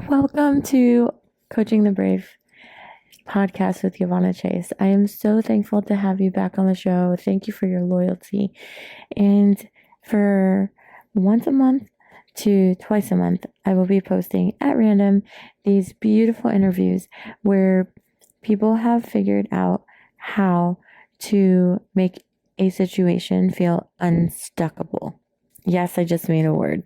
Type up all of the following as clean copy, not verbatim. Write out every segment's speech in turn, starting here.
Welcome to Coaching the Brave podcast with Yvonne Chase. I am so thankful to have you back on the show. Thank you for your loyalty. And for once a month to twice a month, I will be posting at random these beautiful interviews where people have figured out how to make a situation feel unstuckable. Yes, I just made a word.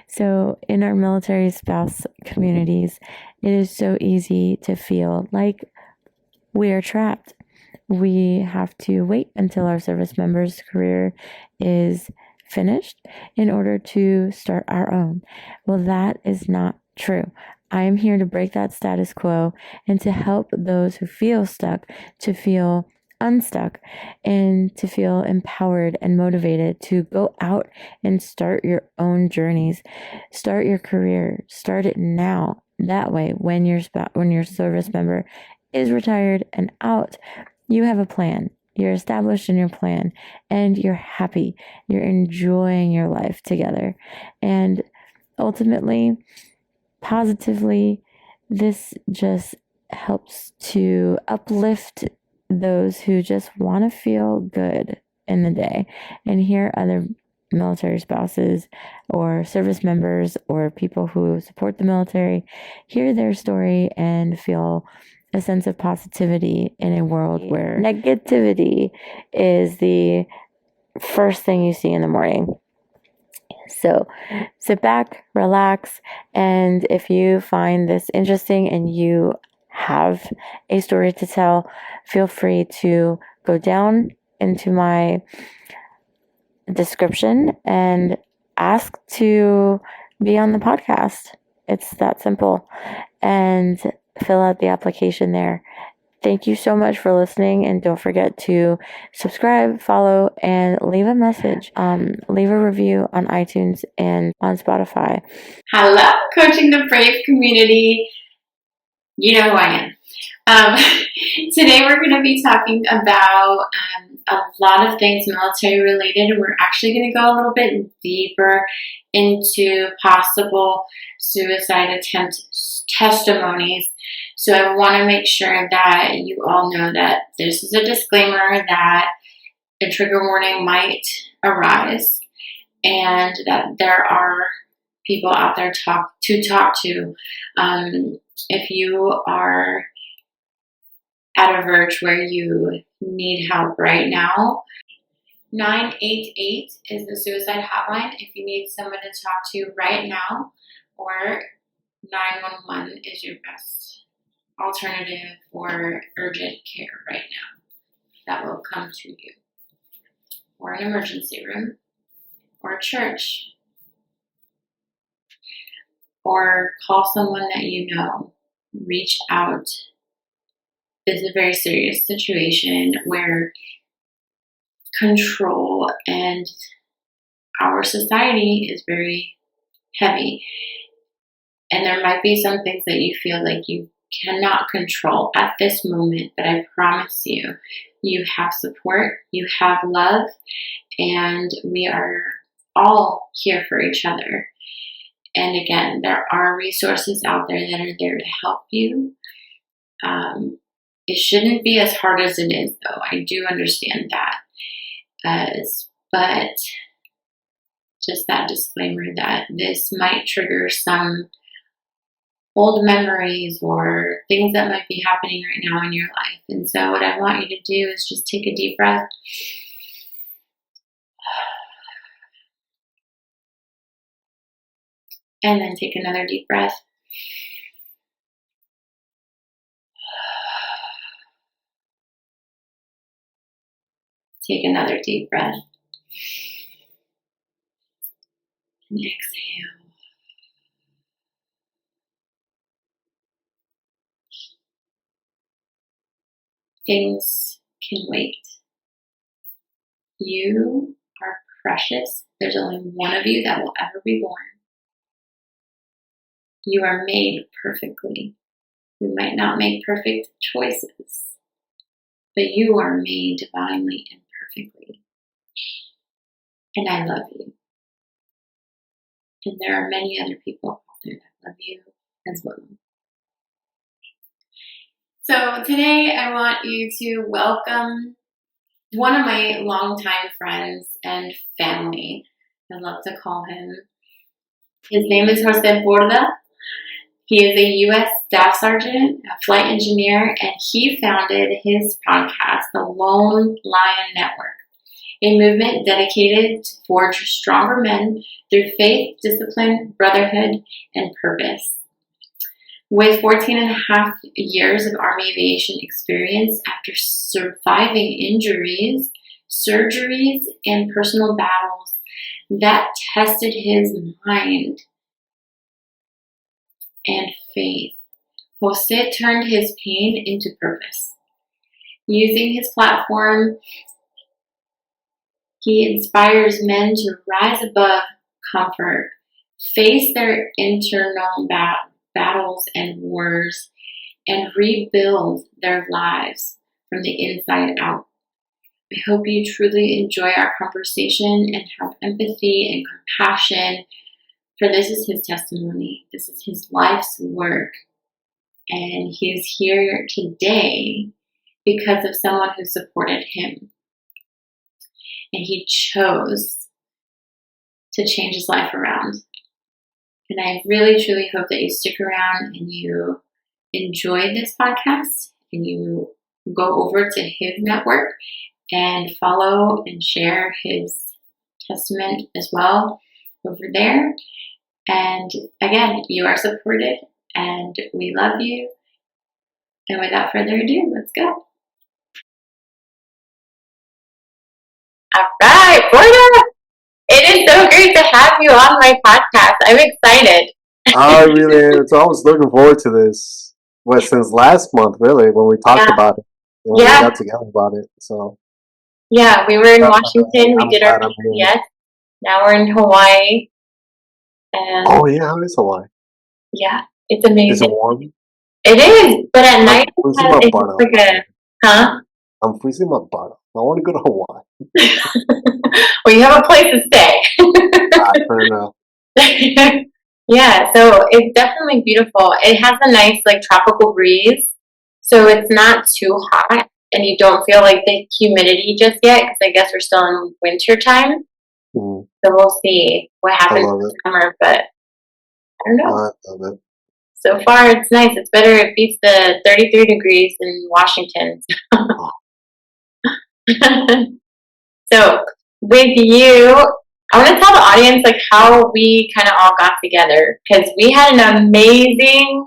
So, in our military spouse communities, it is so easy to feel like we are trapped. We have to wait until our service member's career is finished in order to start our own. Well, that is not true. I am here to break that status quo and to help those who feel stuck to feel unstuck and to feel empowered and motivated to go out and start your own journeys. Start your career. Start it now. That way, when your service member is retired and out, you have a plan. You're established in your plan and you're happy. You're enjoying your life together. And ultimately, positively, this just helps to uplift those who just want to feel good in the day and hear other military spouses or service members or people who support the military hear their story and feel a sense of positivity in a world where negativity is the first thing you see in the morning. So sit back, relax, and if you find this interesting and you have a story to tell, feel free to go down into my description and ask to be on the podcast. It's that simple. And fill out the application there. Thank you so much for listening, and don't forget to subscribe, follow, and leave a message. Leave a review on iTunes and on Spotify. Hello, Coaching the Brave community. You know who I am. Today we're going to be talking about a lot of things military related. We're actually going to go a little bit deeper into possible suicide attempt testimonies. So I want to make sure that you all know that this is a disclaimer that a trigger warning might arise and that there are people out there to talk to. If you are at a verge where you need help right now, 988 is the suicide hotline if you need someone to talk to right now, or 911 is your best alternative for urgent care right now that will come to you, or an emergency room, or a church, or call someone that you know. Reach out. This is a very serious situation where control and our society is very heavy. And there might be some things that you feel like you cannot control at this moment, but I promise you, you have support, you have love, and we are all here for each other. And again, there are resources out there that are there to help you. It shouldn't be as hard as it is, though. I do understand that. But just that disclaimer that this might trigger some old memories or things that might be happening right now in your life. And so what I want you to do is just take a deep breath. And then take another deep breath. Take another deep breath. And exhale. Things can wait. You are precious. There's only one of you that will ever be born. You are made perfectly. We might not make perfect choices, but you are made divinely and perfectly. And I love you. And there are many other people out there that love you as well. So today I want you to welcome one of my longtime friends and family. I love to call him. His name is Borda. He is a U.S. Staff Sergeant, a flight engineer, and he founded his podcast, the Lone Lion Network, a movement dedicated to forge stronger men through faith, discipline, brotherhood, and purpose. With 14 and a half years of Army Aviation experience after surviving injuries, surgeries, and personal battles that tested his mind and faith, Jose turned his pain into purpose. Using his platform, he inspires men to rise above comfort, face their internal battles and wars, and rebuild their lives from the inside out. I hope you truly enjoy our conversation and have empathy and compassion, for this is his testimony. This is his life's work. And he is here today because of someone who supported him. And he chose to change his life around. And I really, truly hope that you stick around and you enjoy this podcast and you go over to his network and follow and share his testament as well over there. And again, you are supported and we love you. And without further ado, let's go. All right, Borda, it is so great to have you on my podcast. I'm excited. I was looking forward to this. Since last month, really, when we talked about it. When we got together about it. So. Yeah, we were in Washington. We did our yes. Now we're in Hawaii. And oh yeah, how is Hawaii? Yeah, it's amazing. Is it warm? It is, but at night it's like I'm freezing my butt off. I want to go to Hawaii. Well, you have a place to stay. Fair enough. Yeah, so it's definitely beautiful. It has a nice like tropical breeze, so it's not too hot, and you don't feel like the humidity just yet, because I guess we're still in winter time. So we'll see what happens in summer, but I don't know. I love it. So far, it's nice. It's better. It beats the 33 degrees in Washington. So with you, I want to tell the audience like how we kind of all got together, because we had an amazing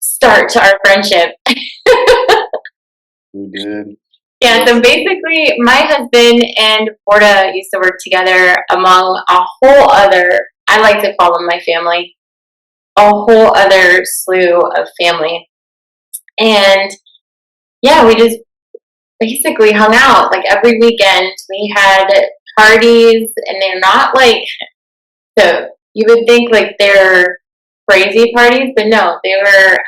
start to our friendship. We did. Yeah, so basically, my husband and Borda used to work together among a whole other, I like to call them my family, a whole other slew of family. And yeah, we just basically hung out like every weekend. We had parties, and they're not like, so you would think like they're crazy parties, but no, they were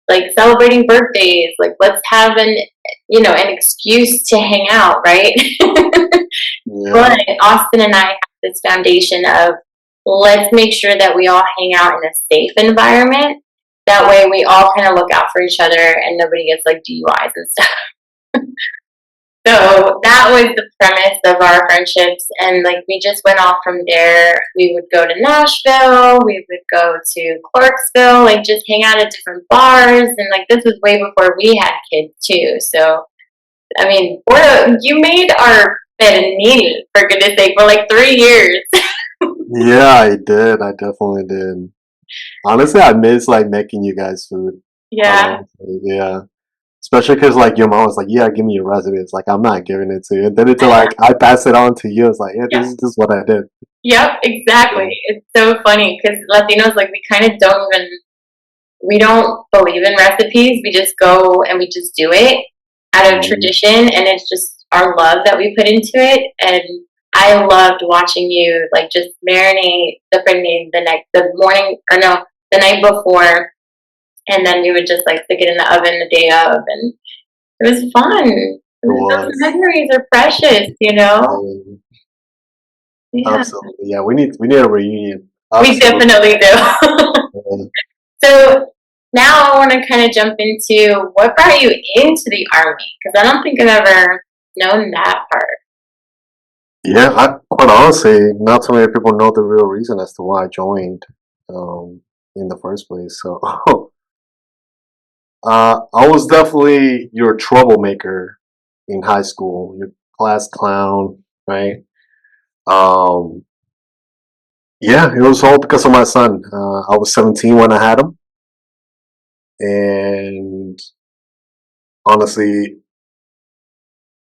like celebrating birthdays. Like, let's have an excuse to hang out, right? Yeah. But Austin and I have this foundation of, let's make sure that we all hang out in a safe environment. That way we all kind of look out for each other and nobody gets like DUIs and stuff. So that was the premise of our friendships, and like we just went off from there. We would go to Nashville, we would go to Clarksville, like just hang out at different bars, and like this was way before we had kids too. So I mean, you made our bed and needed, for goodness sake, for like 3 years. Yeah, I did. I definitely did. Honestly, I miss like making you guys food. Yeah. Yeah. Especially because like your mom was like, yeah, give me your recipes. Like, I'm not giving it to you. And then it's like, I pass it on to you. It's like, yeah, this is what I did. Yep, exactly. Yeah. It's so funny because Latinos, like, we kind of we don't believe in recipes. We just go and we just do it out of tradition. And it's just our love that we put into it. And I loved watching you, like, just marinate the night before. And then we would just like stick it in the oven the day of, and it was fun. Those memories are precious, Yeah. Absolutely, yeah. We need a reunion. Absolutely. We definitely do. So So now I want to kind of jump into what brought you into the Army, because I don't think I've ever known that part. Yeah, quite honestly, not so many people know the real reason as to why I joined in the first place. So, I was definitely your troublemaker in high school, your class clown, right? Um, yeah, it was all because of my son. I was 17 when I had him, and honestly,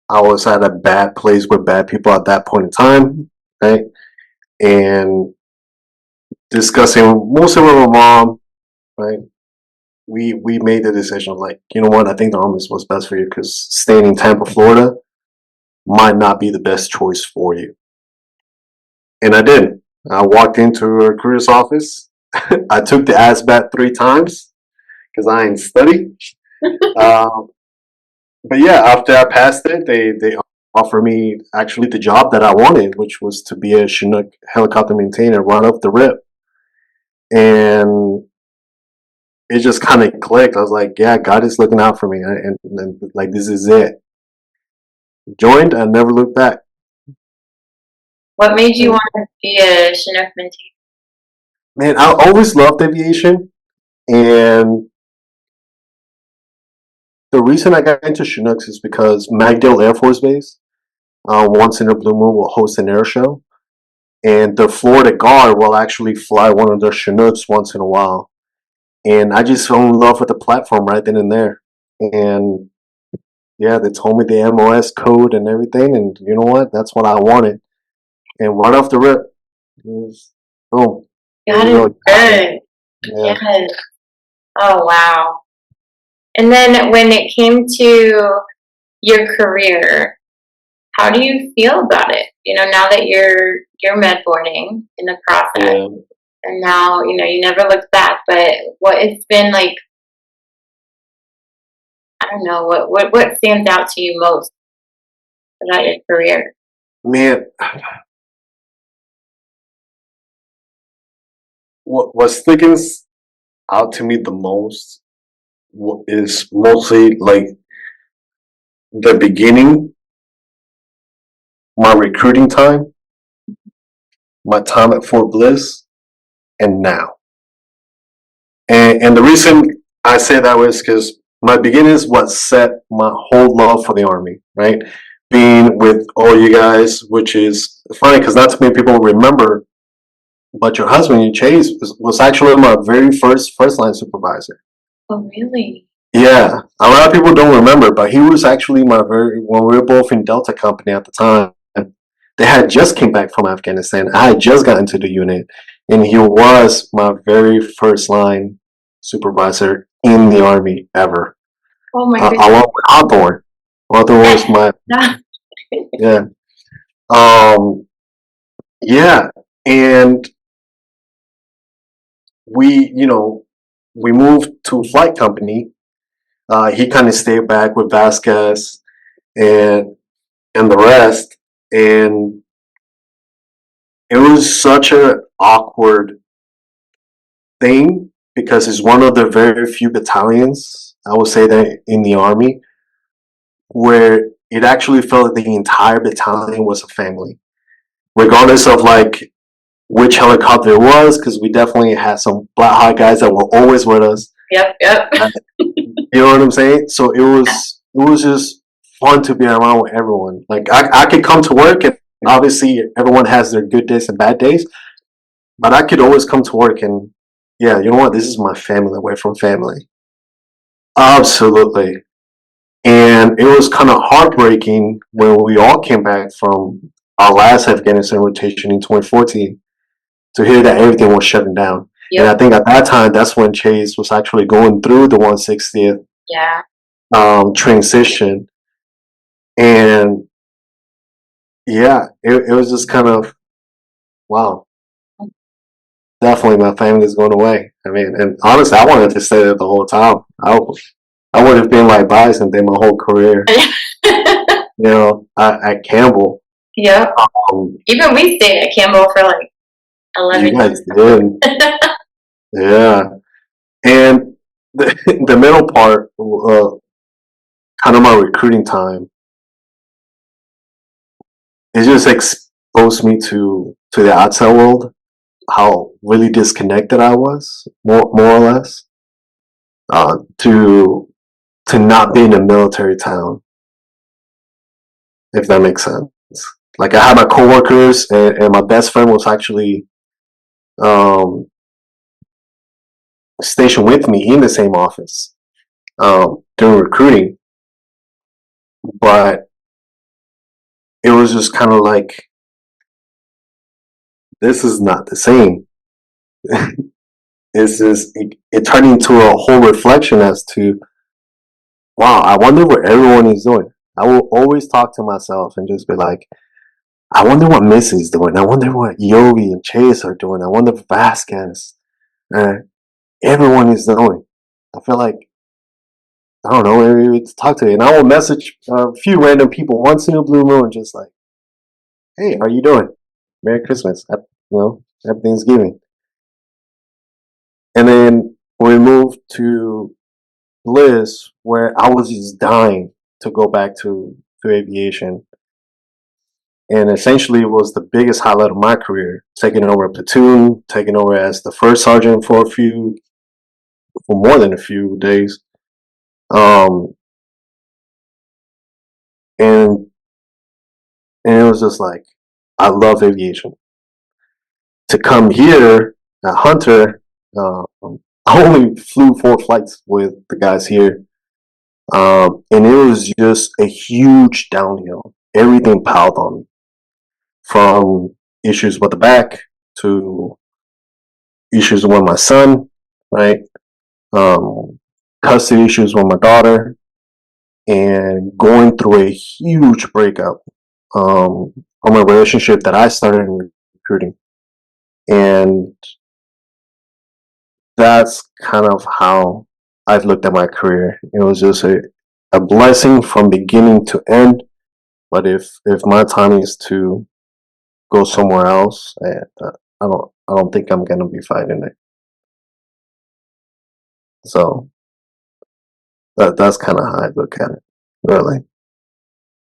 I was at a bad place with bad people at that point in time, right? And discussing mostly with my mom, right? We made the decision like, you know what, I think the Army is what's best for you because staying in Tampa, Florida might not be the best choice for you. And I did. I walked into a recruiter's office. I took the ASVAB 3 times because I ain't study. Um, but yeah, after I passed it, they offered me actually the job that I wanted, which was to be a Chinook helicopter maintainer right off the rip. And it just kind of clicked. I was like, yeah, God is looking out for me, and like this is it. Joined, I never looked back. What made you And, want to be a Chinook mentee? man, I always loved aviation, and the reason I got into Chinooks is because Magdale Air Force Base, once in a blue moon, will host an air show, and the Florida Guard will actually fly one of their Chinooks once in a while. And I just fell in love with the platform right then and there. And yeah, they told me the MOS code and everything, and you know what? That's what I wanted. And right off the rip, it was boom. God is good. Yeah. Yes. Oh, wow. And then when it came to your career, how do you feel about it? You know, now that you're med boarding in the process, Yeah. and now you never looked back. But what it's been like, I don't know what stands out to you most about your career. Man, what sticking out to me the most is mostly like the beginning, my recruiting time, my time at Fort Bliss, and now. And the reason I say that was because my beginning is what set my whole love for the Army, right? Being with all you guys, which is funny because not too many people remember, but your husband, Chase, was actually my very first line supervisor. Oh, really? Yeah, a lot of people don't remember, but he was actually when we were both in Delta Company at the time. They had just came back from Afghanistan. I had just gotten to the unit, and he was my very first line supervisor in the Army ever. Oh my goodness. Along with Hawthorne. Hawthorne was my yeah. Yeah, and we moved to flight company. He kind of stayed back with Vasquez and the rest, and it was such an awkward thing because it's one of the very few battalions, I would say, that in the Army where it actually felt like the entire battalion was a family, regardless of like which helicopter it was, because we definitely had some Black Hawk guys that were always with us. Yep. You know what I'm saying? So it was just fun to be around with everyone. Like I could come to work and obviously everyone has their good days and bad days, but I could always come to work and yeah, you know what? This is my family away from family. Absolutely. And it was kind of heartbreaking when we all came back from our last Afghanistan rotation in 2014 to hear that everything was shutting down. Yep. And I think at that time, that's when Chase was actually going through the 160th transition. And yeah, it was just kind of, wow, definitely my family is going away. I mean, and honestly, I wanted to stay there the whole time. I would have been like Bison there my whole career. At Campbell. Yep. Even we stayed at Campbell for like 11 years. You guys did. Yeah. the middle part, kind of my recruiting time, it just exposed me to the outside world, how really disconnected I was, more or less, to not be in a military town, if that makes sense. Like I had my coworkers, and my best friend was actually um, stationed with me in the same office during recruiting, but it was just kind of like, this is not the same. It turned into a whole reflection as to, wow, I wonder what everyone is doing. I will always talk to myself and just be like, I wonder what Missy's doing. I wonder what Yogi and Chase are doing. I wonder if Vasquez, uh, everyone is doing. I feel like, I don't know, maybe to talk to you. And I will message a few random people once in a blue moon, just like, hey, how you doing? Merry Christmas. Happy Thanksgiving. And then we moved to Bliss, where I was just dying to go back to aviation. And essentially, it was the biggest highlight of my career, taking over a platoon, taking over as the first sergeant for more than a few days. Um, and, and it was just like, I love aviation. To come here at Hunter, I only flew 4 flights with the guys here. And it was just a huge downhill. Everything piled on me, from issues with the back to issues with my son, right? Um, Custody issues with my daughter, and going through a huge breakup from a relationship that I started in recruiting. And that's kind of how I've looked at my career. It was just a blessing from beginning to end. But if my time is to go somewhere else, I don't think I'm gonna be fighting it. So that's kind of how I look at it. Really,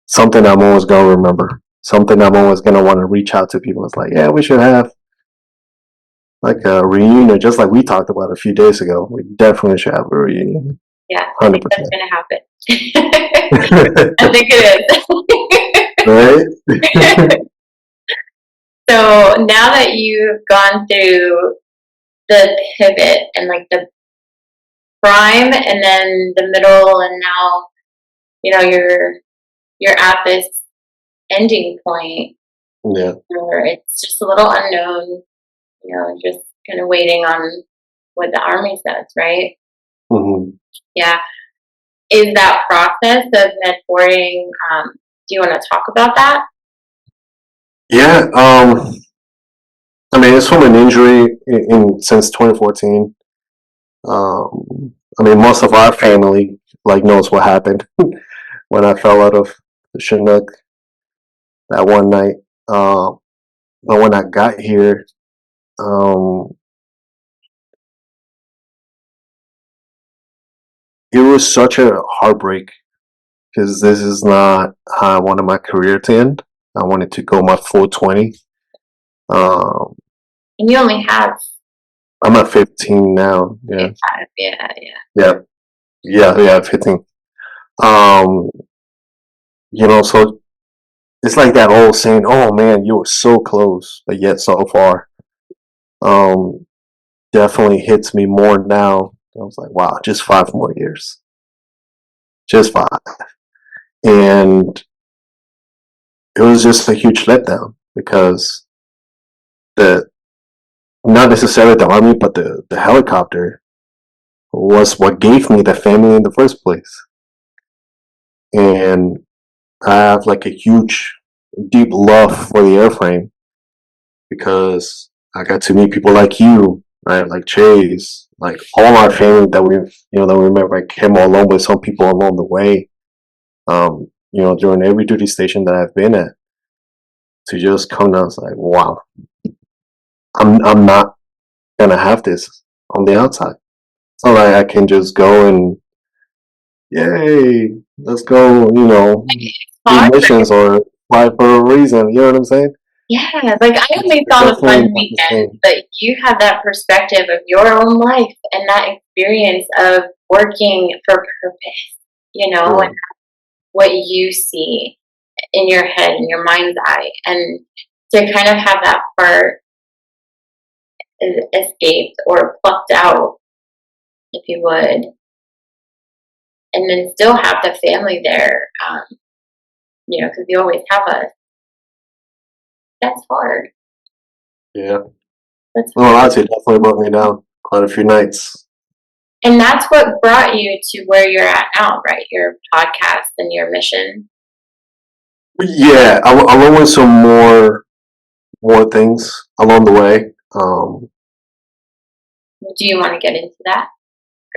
something I'm always gonna remember. Something I'm always gonna want to reach out to people. It's like, yeah, we should have like a reunion, just like we talked about a few days ago. We definitely should have a reunion. Yeah, I Hundred think that's percent. going to happen. I think it Right? is. So now that you've gone through the pivot and like the prime and then the middle and now you're at this ending point Yeah. where it's just a little unknown, just kind of waiting on what the Army says, right? Hmm. Yeah. Is that process of med boarding, do you want to talk about that? Yeah. I mean, it's from an injury in since 2014. I mean, most of our family like knows what happened when I fell out of the Chinook that one night. But when I got here, um, it was such a heartbreak because this is not how I wanted my career to end. I wanted to go my full 20. Um, And you only have I'm at 15 now. Yeah. 5. Yeah, Yeah. Yeah. 15. Um, so it's like that old saying, "Oh man, you were so close, but yet so far." Um, Definitely hits me more now. I was like, wow, just 5 more years, just 5, and it was just a huge letdown because the not necessarily the army, but the helicopter was what gave me the family in the first place, and I have like a huge, deep love for the airframe because I got to meet people like you, right? Like Chase, like all our family that we remember. I came along with some people along the way. During every duty station that I've been at, to just come down, it's like, wow, I'm not gonna have this on the outside. It's not like I can just go and yay, let's go, It's do hard. missions or fly for a reason. You know what I'm saying? Yeah, like I only It's thought of definitely fun not the weekends, same. but you have that perspective of your own life and that experience of working for purpose, Yeah. and what you see in your head, in your mind's eye, and to kind of have that part escaped or plucked out, if you would, and then still have the family there, because you always have us. That's hard. Yeah. That's Well, hard. actually, it definitely brought me down quite a few nights. And that's what brought you to where you're at now, right? Your podcast and your mission. But yeah, I went with some more things along the way. Do you want to get into that?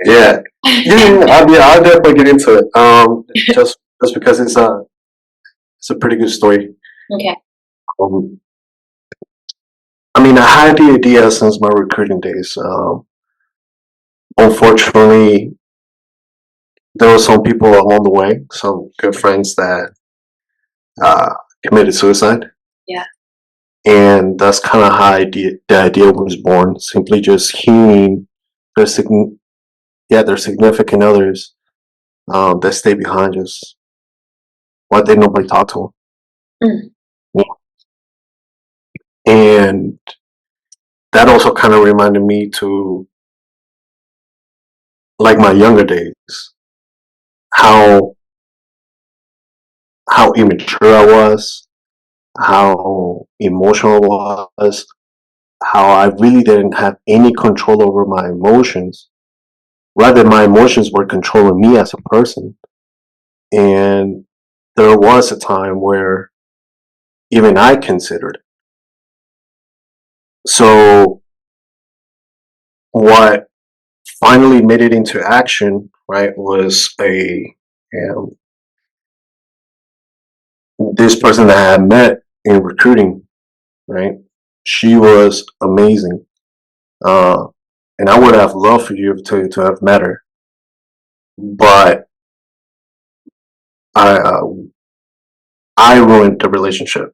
Yeah, I'll definitely get into it. Just because it's a pretty good story. Okay. Um, I mean, I had the idea since my recruiting days. Unfortunately, there were some people along the way, some good friends that uh, committed suicide. Yeah. And that's kind of how the idea was born. Simply just hearing their their significant others that stay behind. Just why did nobody talk to Mm. them? And that also kind of reminded me to like my younger days, how how immature I was, how emotional I was, how I really didn't have any control over my emotions. Rather, my emotions were controlling me as a person. And there was a time where even I considered it. So what finally made it into action, right, was um, this person that I had met in recruiting, right? She was amazing. Uh, and I would have loved for you to have met her. But I, uh, I ruined the relationship.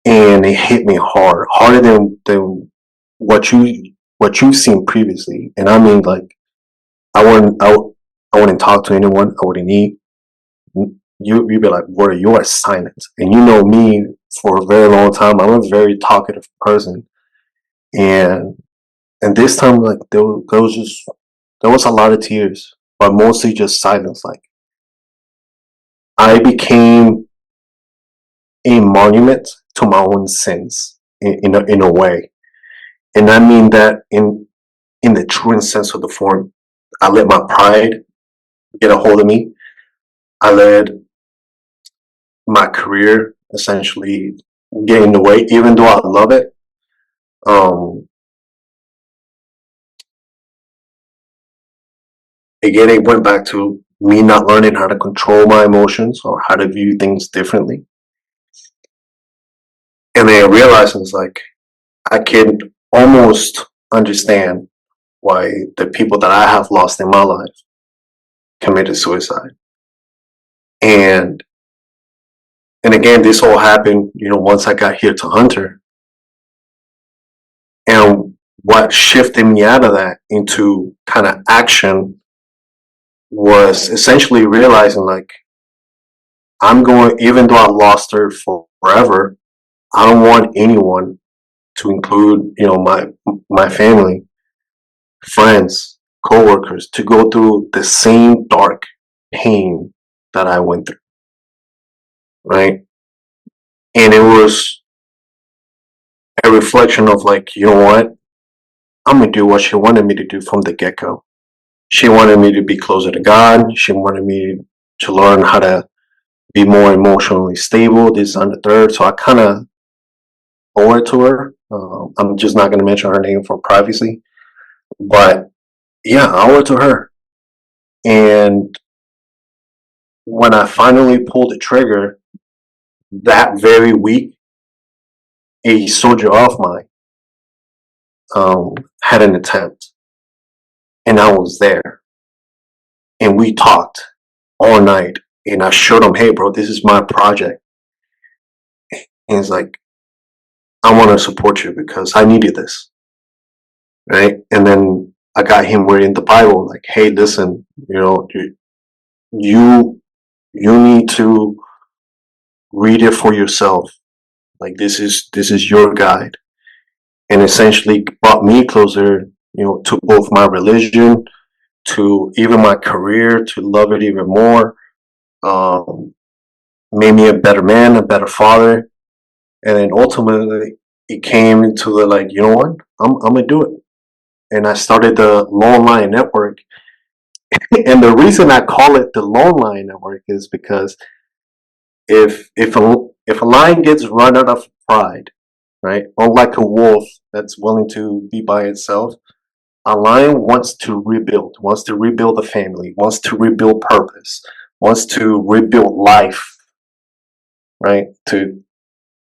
And it hit me hard, harder than what you've seen previously. And I mean, like, I wouldn't talk to anyone. I wouldn't eat. You'd be like, Borda, you are silent. And you know me for a very long time. I'm a very talkative person. And and this time, like, there was a lot of tears, but mostly just silence. Like, I became a monument to my own sins in a way. And I mean that in the truest sense of the form. I let my pride get a hold of me. I let my career essentially get in the way, even though I love it. Um, Again, it went back to me not learning how to control my emotions or how to view things differently. And then I realized it's like I can almost understand why the people that I have lost in my life committed suicide. And and again, this all happened, once I got here to Hunter. And what shifted me out of that into kind of action was essentially realizing like I'm going, even though I lost her forever, I don't want anyone to include, my family, friends, coworkers to go through the same dark pain that I went through, right? And it was a reflection of like, you know what? I'm gonna do what she wanted me to do from the get go. She wanted me to be closer to God. She wanted me to learn how to be more emotionally stable, this and the third. So I kind of owe it to her. I'm just not going to mention her name for privacy. But yeah, I owe it to her. And when I finally pulled the trigger that very week, a soldier of mine had an attempt. And I was there, and we talked all night, and I showed him, hey, bro, this is my project. And he's like, I want to support you because I needed this, right? And then I got him reading the Bible, like, hey, listen, you you need to read it for yourself. Like, this is your guide, and essentially brought me closer, to both my religion, to even my career, to love it even more. Um, Made me a better man, a better father, and then ultimately it came into the, like, you know what, I'm gonna do it, and I started the Lone Lion Network. And the reason I call it the Lone Lion Network is because if a lion gets run out of pride, right, unlike a wolf that's willing to be by itself, a lion wants to rebuild a family, wants to rebuild purpose, wants to rebuild life, right? To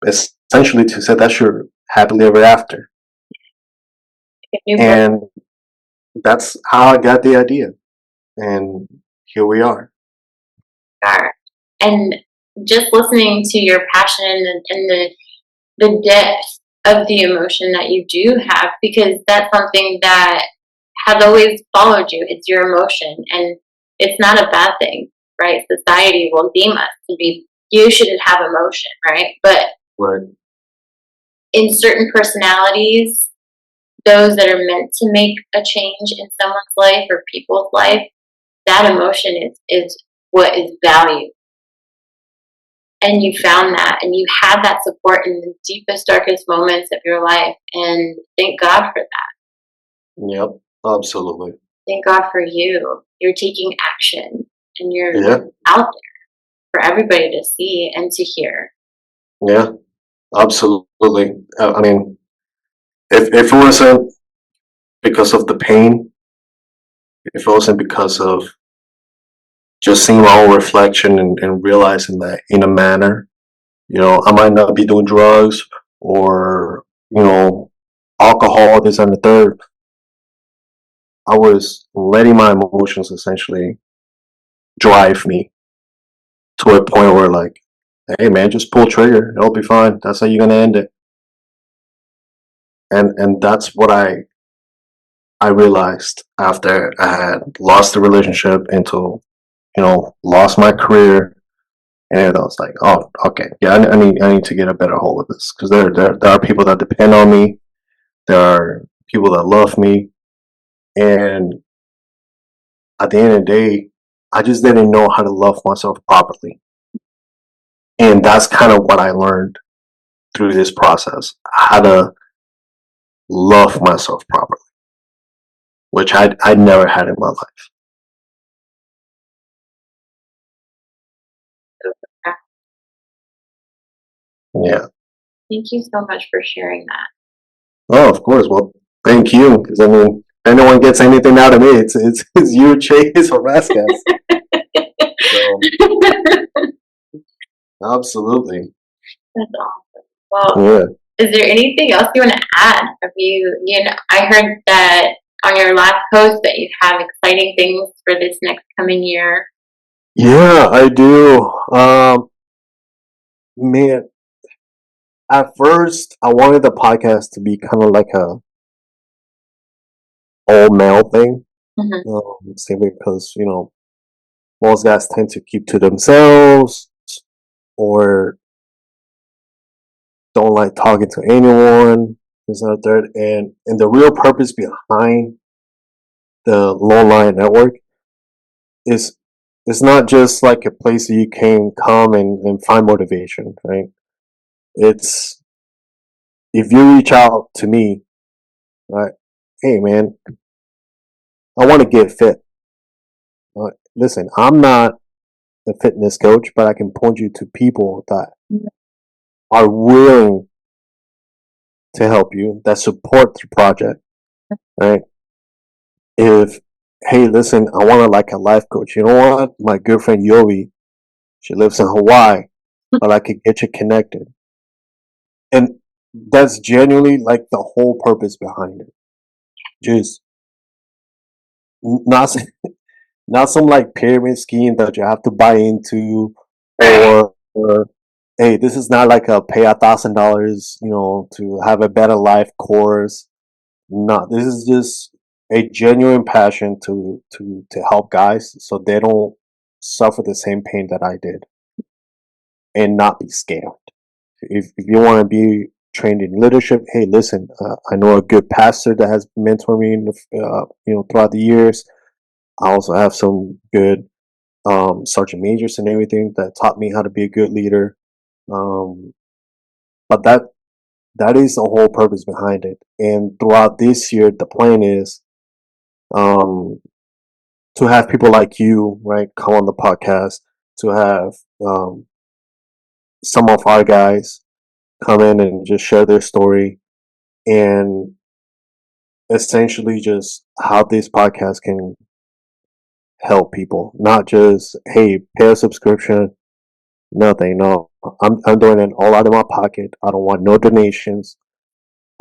essentially to set that sure happily ever after. And that's how I got the idea. And here we are. And just listening to your passion and the depth of the emotion that you do have, because that's something that has always followed you. It's your emotion, and it's not a bad thing, right? Society will deem us to be, you shouldn't have emotion, right? But Right. in certain personalities, those that are meant to make a change in someone's life or people's life, that emotion is what is valued. And you found that, and you had that support in the deepest, darkest moments of your life. And thank God for that. Yep. Absolutely. Thank God for you. You're taking action, and you're Yeah. out there for everybody to see and to hear. Yeah. Absolutely. I mean, if it wasn't because of the pain, if it wasn't because of just seeing my own reflection and realizing that in a manner, I might not be doing drugs or, alcohol, this and the third. I was letting my emotions essentially drive me to a point where, like, hey man, just pull trigger. It'll be fine. That's how you're gonna end it. And that's what I realized after I had lost the relationship until, lost my career. And I was like, oh, okay, yeah, I need to get a better hold of this, because there are people that depend on me. There are people that love me, and at the end of the day, I just didn't know how to love myself properly. And that's kind of what I learned through this process, how to love myself properly, which I never had in my life. Yeah. Thank you so much for sharing that. Oh, of course. Well, thank you, because I mean, if anyone gets anything out of me, it's you, Chase, or Vasquez. So, absolutely. That's awesome. Well, Yeah. is there anything else you want to add? I heard that on your last post that you have exciting things for this next coming year. Yeah, I do. Man, at first I wanted the podcast to be kind of like a all male thing. Simply because, most guys tend to keep to themselves or don't like talking to anyone. This and the third. And the real purpose behind the Lone Lion Network is it's not just like a place that you can come and find motivation, right? It's if you reach out to me, right? Hey man, I want to get fit. Listen, I'm not a fitness coach, but I can point you to people that are willing to help you, that support the project, right? If, hey, listen, I want to like a life coach. You know what? My girlfriend Yovi, she lives in Hawaii, but I could get you connected. And that's genuinely like the whole purpose behind it. Just not not some like pyramid scheme that you have to buy into, Right. or hey, this is not like a pay $1,000, to have a better life course. No, this is just a genuine passion to help guys so they don't suffer the same pain that I did and not be scammed. If you want to be trained in leadership, hey, listen, I know a good pastor that has mentored me throughout the years. I also have some good sergeant majors and everything that taught me how to be a good leader. Um, but that is the whole purpose behind it. And throughout this year, the plan is um, to have people like you, right, come on the podcast, to have some of our guys come in and just share their story, and essentially just how this podcast can help people, not just, hey, pay a subscription, nothing. No, I'm doing it all out of my pocket. I don't want no donations.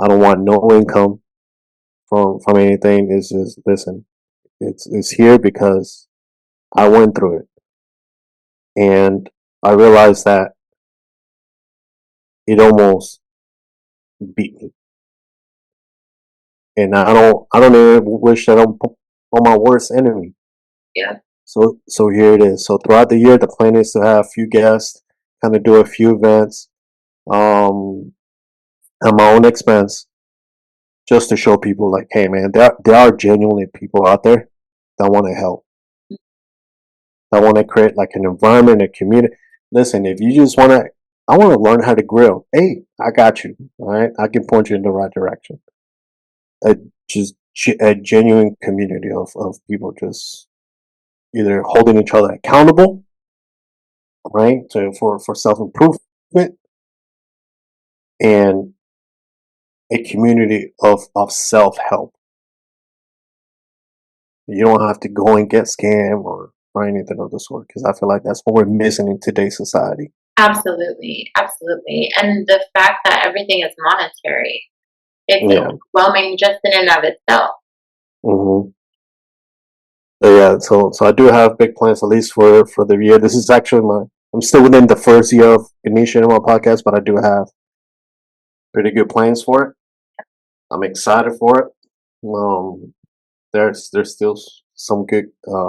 I don't want no income from anything. It's just, listen, it's here because I went through it, and I realized that it almost beat me, and I don't even wish that on my worst enemy. Yeah. So here it is. So throughout the year, the plan is to have a few guests, kind of do a few events, um, at my own expense, just to show people like, hey man, there are genuinely people out there that want to help, that want to create like an environment, a community. Listen, if you just want to, I want to learn how to grill. Hey, I got you. All right, I can point you in the right direction. A just a genuine community of people just either holding each other accountable, right, for self improvement, and a community of self help. You don't have to go and get scammed or anything of the sort, because I feel like that's what we're missing in today's society. Absolutely. Absolutely. And the fact that everything is monetary, it's Yeah. overwhelming just in and of itself. hmm yeah. So I do have big plans, at least for the year. This is actually I'm still within the first year of initiating my podcast, but I do have pretty good plans for it. I'm excited for it. Um, there's still some good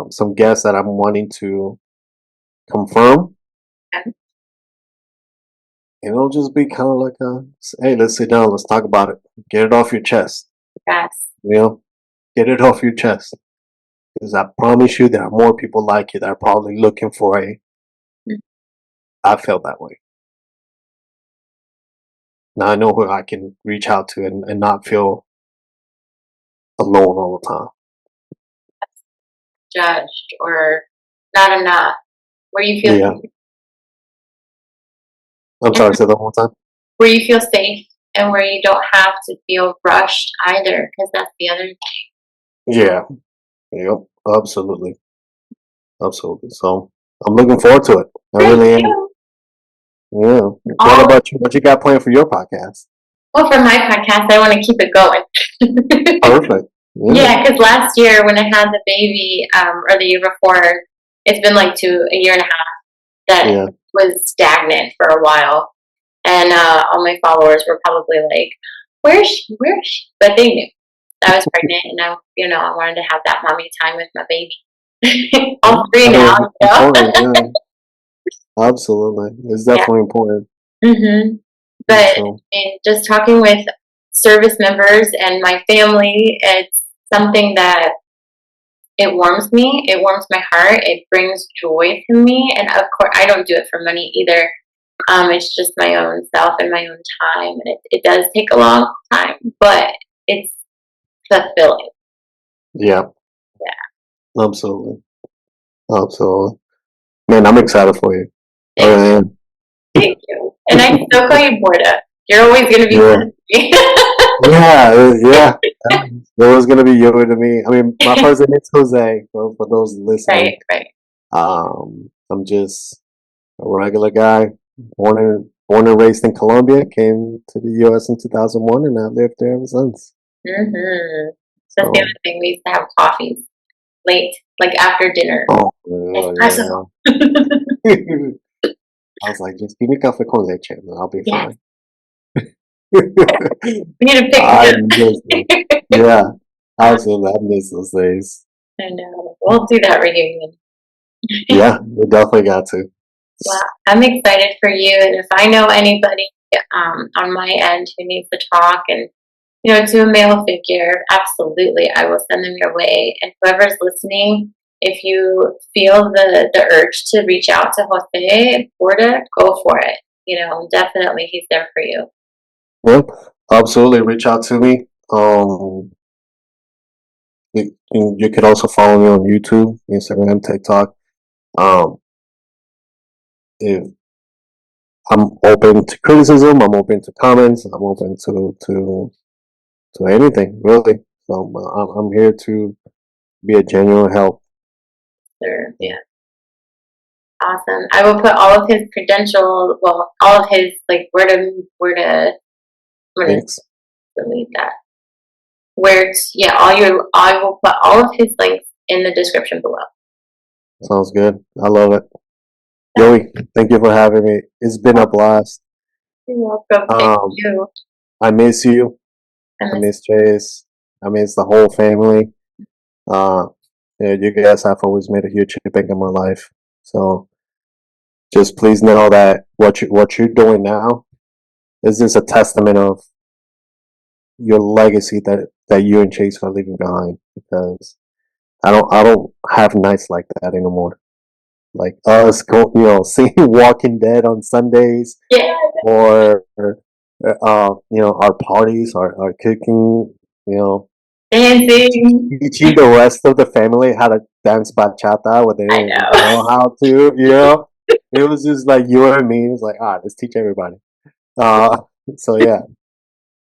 some guests that I'm wanting to confirm, And and it'll just be kind of like hey, let's sit down, let's talk about it, get it off your chest, yes. you know, get it off your chest. Because I promise you, there are more people like you that are probably looking for a. I felt that way. Now I know who I can reach out to and not feel alone all the time. Judged or not enough, where you feel Yeah, I'm and sorry. Say that one more time. where you feel safe and where you don't have to feel rushed either, because that's the other thing. Yeah. Yep. Absolutely. Absolutely. So I'm looking forward to it. I Thank really am. you. Yeah. What All about you? What you got planned for your podcast? well for my podcast, I want to keep it going. Perfect. Yeah. Yeah, because last year when I had the baby, or the year before, it's been like a year and a half that Yeah. was stagnant for a while, and all my followers were probably like, "Where is she? Where is she?" But they knew I was pregnant, and I wanted to have that mommy time with my baby. Yeah. All three I now, mean, it's important. Yeah. Absolutely. It's Yeah. definitely important. But I So mean, just talking with service members and my family, it's something that it warms me. It warms my heart. It brings joy to me. And of course, I don't do it for money either. It's just my own self and my own time. And it does take a long time, but it's fulfilling. yeah, Yeah. absolutely. Absolutely. Man, I'm excited for you. I Thank, really am. thank you. And I still call you Borda. You're always going to be Yeah. Borda to me. Yeah. It was gonna be yoga to me. I mean, my first name is Jose. For those listening, Right, right. I'm just a regular guy, born and raised in Colombia. Came to the U.S. in 2001, and I lived there ever since. Mm-hmm. That's the other So thing. We used to have coffees. late, like after dinner. Oh, Espresso. yeah. I was like, just give me cafe con leche and I'll be Yes. fine. We need to pick I me miss them. up. Yeah, absolutely. I miss those days. I know. We'll do that reunion. Yeah, we definitely got to. Well, I'm excited for you, and if I know anybody on my end who needs to talk and to a male figure, absolutely, I will send them your way. And whoever's listening, if you feel the urge to reach out to Jose Borda, go for it. Definitely, he's there for you. Yep, absolutely. Reach out to me. You could also follow me on YouTube, Instagram, TikTok. Um, if I'm open to criticism, I'm open to comments, I'm open to anything really. So I'm here to be a genuine help. Sure. Yeah. Awesome. I will put all of his credentials, well, all of his like I'm gonna Thanks. delete that. I will put all of his links in the description below. Sounds good. I love it. Joey, thank you for having me. It's been a blast. You're welcome. Thank you. I miss you. I miss Chase. I miss the whole family. Yeah, you guys have always made a huge impact in my life. So just please know that what you're doing now is just a testament of your legacy that you and Chase are leaving behind. Because I don't have nights like that anymore. Like us, seeing Walking Dead on Sundays, Yeah. or our parties, our cooking, Dancing. teaching the rest of the family how to dance bachata when they I didn't know. know how to. It was just like you and me. It was like, let's teach everybody. Uh, so yeah,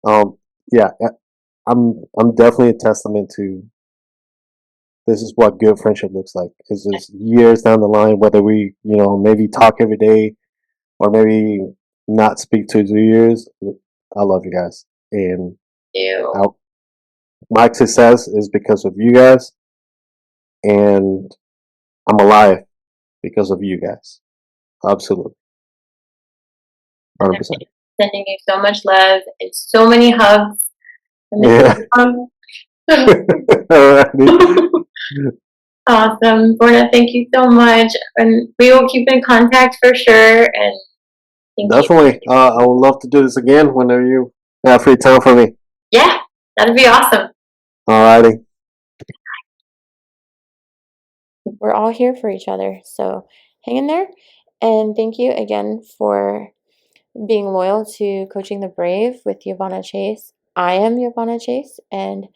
um, yeah, I'm definitely a testament to this is what good friendship looks like. It's just years down the line, whether we, maybe talk every day or maybe not speak to 2 years. I love you guys, and my success is because of you guys, and I'm alive because of you guys. Absolutely, 100%. Sending you so much love and so many hugs. Yeah. Awesome. Borda, thank you so much. And we will keep in contact for sure. And definitely. I would love to do this again whenever you have free time for me. Yeah, that'd be awesome. Alrighty. We're all here for each other, so hang in there. And thank you again for being loyal to Coaching the Brave with Giovanna Chase. I am Giovanna Chase, and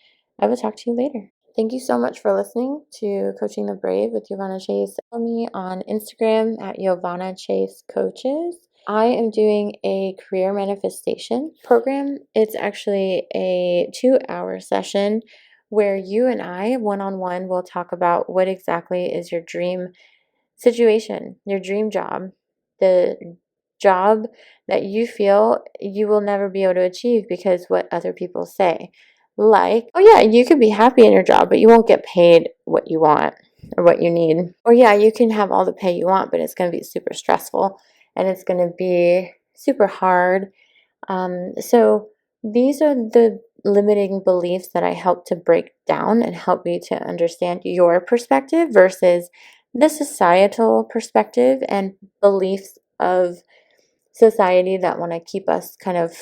I will talk to you later. Thank you so much for listening to Coaching the Brave with Giovanna Chase. Follow me on Instagram at Giovanna Chase Coaches. I am doing a career manifestation program. It's actually a 2-hour session where you and I, one-on-one, will talk about what exactly is your dream situation, your dream job, the job that you feel you will never be able to achieve because what other people say. Like, oh yeah, you could be happy in your job, but you won't get paid what you want or what you need. Or yeah, you can have all the pay you want, but it's going to be super stressful and it's going to be super hard. So these are the limiting beliefs that I help to break down and help you to understand your perspective versus the societal perspective and beliefs of society that want to keep us kind of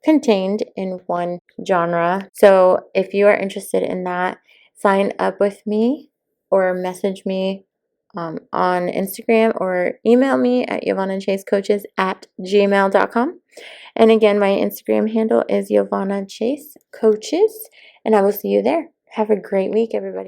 contained in one genre. So if you are interested in that, sign up with me or message me on Instagram or email me at giovannachasecoaches@gmail.com. And again, my Instagram handle is Giovanna Chase Coaches, and I will see you there. Have a great week, everybody.